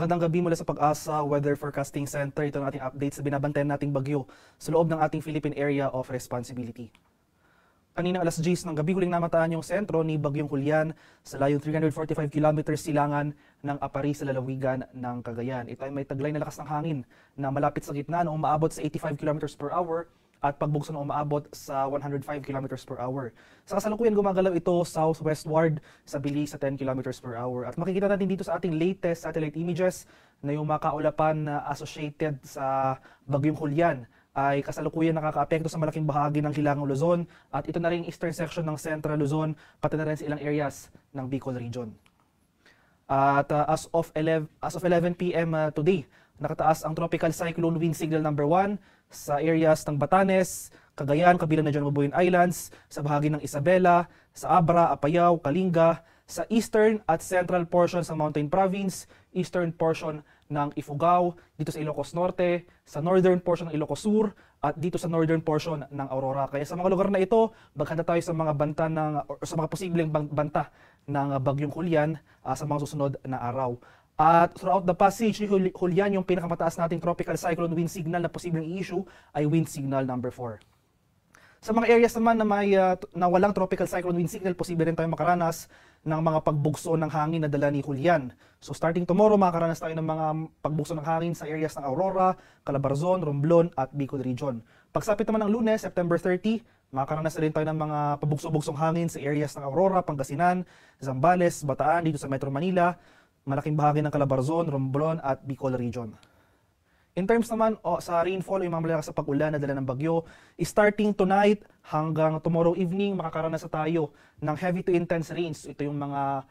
Magandang gabi mula sa Pag-asa Weather Forecasting Center. Ito ang ating update sa binabantayan nating bagyo sa loob ng ating Philippine Area of Responsibility. Kanina alas 10 ng gabi, huling namataan yung sentro ni Bagyong Julian sa layong 345 km silangan ng Apari sa lalawigan ng Cagayan. Ito ay may taglay na lakas ng hangin na malapit sa gitna na umaabot sa 85 km per hour at pagbugso na umaabot sa 105 km per hour. Sa kasalukuyan gumagalaw ito southwestward sa bilis sa 10 km per hour. At makikita natin dito sa ating latest satellite images na yung mga kaulapan na associated sa Bagyong Julian ay kasalukuyan nakakaapekto sa malaking bahagi ng Hilangang Luzon at ito na rin eastern section ng Central Luzon pati na rin sa ilang areas ng Bicol Region. At as of 11 p.m. Today, nakataas ang tropical cyclone wind signal number 1 sa areas ng Batanes, Cagayan, kabilang na dyan Mabuyan Islands, sa bahagi ng Isabela, sa Abra, Apayao, Kalinga, sa eastern at central portion sa Mountain Province, eastern portion ng Ifugao, dito sa Ilocos Norte, sa northern portion ng Ilocos Sur, at dito sa northern portion ng Aurora. Kaya sa mga lugar na ito, maghanda tayo sa mga banta sa mga posibleng banta ng Bagyong Julian sa mga susunod na araw. At throughout the passage ni Julian, yung pinakamataas nating tropical cyclone wind signal na posibleng i-issue ay wind signal number 4. Sa mga areas naman na walang tropical cyclone wind signal, posible rin tayo makaranas ng mga pagbugso ng hangin na dala ni Julian. So starting tomorrow, makakaranas tayo ng mga pagbugso ng hangin sa areas ng Aurora, Calabarzon, Romblon at Bicol Region. Pagsapit naman ng Lunes, September 30, makakaranas rin tayo ng mga pabugso-bugsong hangin sa areas ng Aurora, Pangasinan, Zambales, Bataan, dito sa Metro Manila, malaking bahagi ng Calabarzon, Romblon at Bicol Region. In terms naman sa rainfall o yung mga malalakas sa pag-ulan na dala ng bagyo, starting tonight hanggang tomorrow evening, makakaranas tayo ng heavy to intense rains. Ito yung mga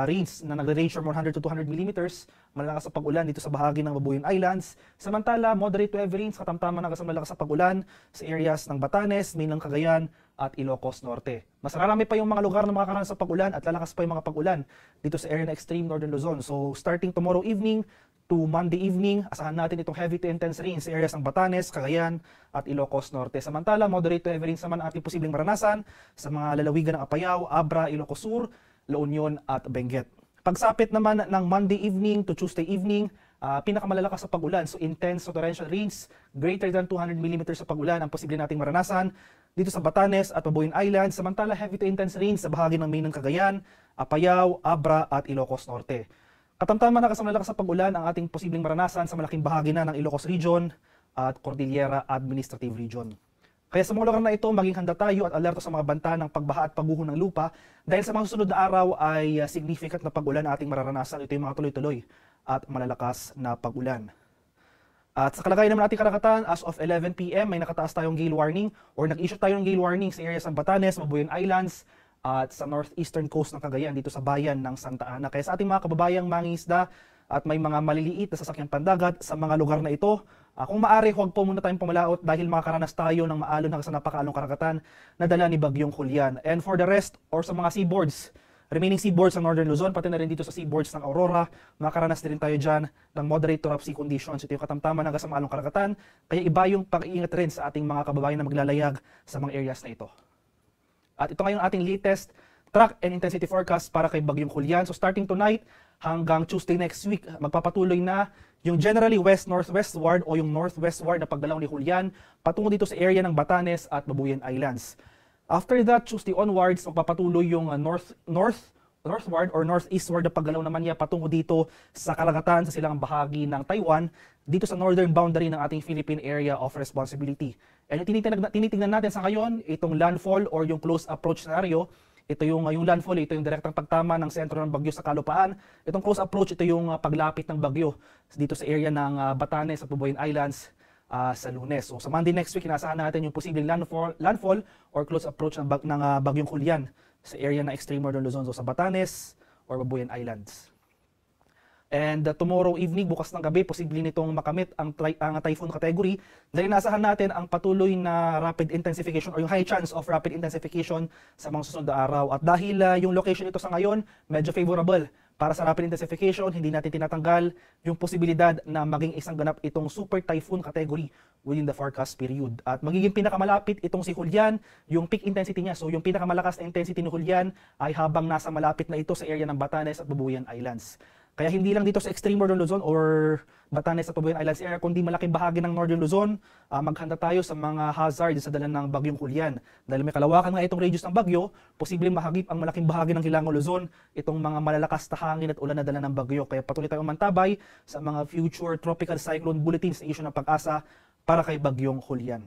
rains na nagre-range from 100 to 200 millimeters, malalakas sa pag-ulan dito sa bahagi ng Mabuyan Islands. Samantala, moderate to heavy rains, katamtaman hanggang sa malalakas sa pag-ulan sa areas ng Batanes, Mainland Cagayan at Ilocos Norte. Mas marami pa yung mga lugar na makakaranas sa pag-ulan at lalakas pa yung mga pag-ulan dito sa area ng extreme northern Luzon. So starting tomorrow evening to Monday evening, asahan natin itong heavy to intense rains sa areas ng Batanes, Cagayan at Ilocos Norte. Samantala, moderate to heavy rains naman ang ating posibleng maranasan sa mga lalawigan ng Apayao, Abra, Ilocos Sur, La Union at Benguet. Pagsapit naman ng Monday evening to Tuesday evening, pinakamalalakas sa pag-ulan. So intense to torrential rains, greater than 200 mm sa pag-ulan ang posible nating maranasan dito sa Batanes at Mabuyan Islands. Samantala, heavy to intense rains sa bahagi ng Mainland Cagayan, Apayao, Abra at Ilocos Norte. Katamtaman na kasamalakas sa pag-ulan ang ating posibleng maranasan sa malaking bahagi na ng Ilocos Region at Cordillera Administrative Region. Kaya sa mga lugar na ito, maging handa tayo at alerto sa mga banta ng pagbaha at pagguho ng lupa dahil sa mga susunod na araw ay significant na pag-ulan na ating mararanasan. Ito yung mga tuloy-tuloy at malalakas na pag-ulan. At sa kalagayan naman ating karagatan, as of 11 p.m. may nakataas tayong gale warning or nag-issue tayo ng gale warning sa areas ng Batanes, Mabuyan Islands, at sa northeastern coast ng Cagayan dito sa bayan ng Santa Ana. Kaya sa ating mga kababayang mangingisda at may mga maliliit na sasakyang pandagat sa mga lugar na ito, kung maaari, huwag po muna tayong pumalaot dahil makakaranas tayo ng maalon hanggang sa napakaalong karagatan na dala ni Bagyong Julian. And for the rest, or sa mga seaboards, remaining seaboards ng Northern Luzon, pati na rin dito sa seaboards ng Aurora, makakaranas din tayo dyan ng moderate to rough sea conditions. Ito yung katamtaman hanggang sa maalong karagatan, kaya iba yung pag-iingat rin sa ating mga kababayan na maglalayag sa mga areas na ito. At ito ngayon ating latest track and intensity forecast para kay Bagyong Julian. So starting tonight hanggang Tuesday next week, magpapatuloy na yung generally west-northwestward o yung northwestward na paggalaw ni Julian patungo dito sa area ng Batanes at Mabuyan Islands. After that, Tuesday onwards, magpapatuloy yung northward or northeastward na paggalaw naman niya patungo dito sa karagatan sa silang bahagi ng Taiwan, dito sa northern boundary ng ating Philippine Area of Responsibility. And yung tinitingnan natin sa ngayon, itong landfall or yung close approach scenario, ito yung landfall, ito yung direktang pagtama ng sentro ng bagyo sa kalupaan. Itong close approach, ito yung paglapit ng bagyo dito sa area ng Batanes at Mabuyan Islands sa Lunes. So sa Monday next week, inaasahan natin yung posibleng landfall or close approach ng Bagyong Julian sa area ng extreme northern Luzon, so sa Batanes or Mabuyan Islands. And tomorrow evening, bukas ng gabi, posible nitong makamit ang typhoon category dahil naasahan natin ang patuloy na rapid intensification or yung high chance of rapid intensification sa mga susunod na araw. At dahil yung location nito sa ngayon, medyo favorable para sa rapid intensification, hindi natin tinatanggal yung posibilidad na maging isang ganap itong super typhoon category within the forecast period. At magiging pinakamalapit itong si Julian, yung peak intensity niya. So yung pinakamalakas na intensity ni Julian ay habang nasa malapit na ito sa area ng Batanes at Mabuyan Islands. Kaya hindi lang dito sa extreme Northern Luzon or Batanes at Tubuyan Islands area, kundi malaking bahagi ng Northern Luzon, maghanda tayo sa mga hazard sa dala ng bagyong Julian. Dahil may kalawakan nga itong radius ng bagyo, posibleng mahagip ang malaking bahagi ng Hilangaw Luzon itong mga malalakas na hangin at ulan na dala ng bagyo. Kaya patuloy tayong mantabay sa mga future tropical cyclone bulletins na issue ng Pag-asa para kay bagyong Julian.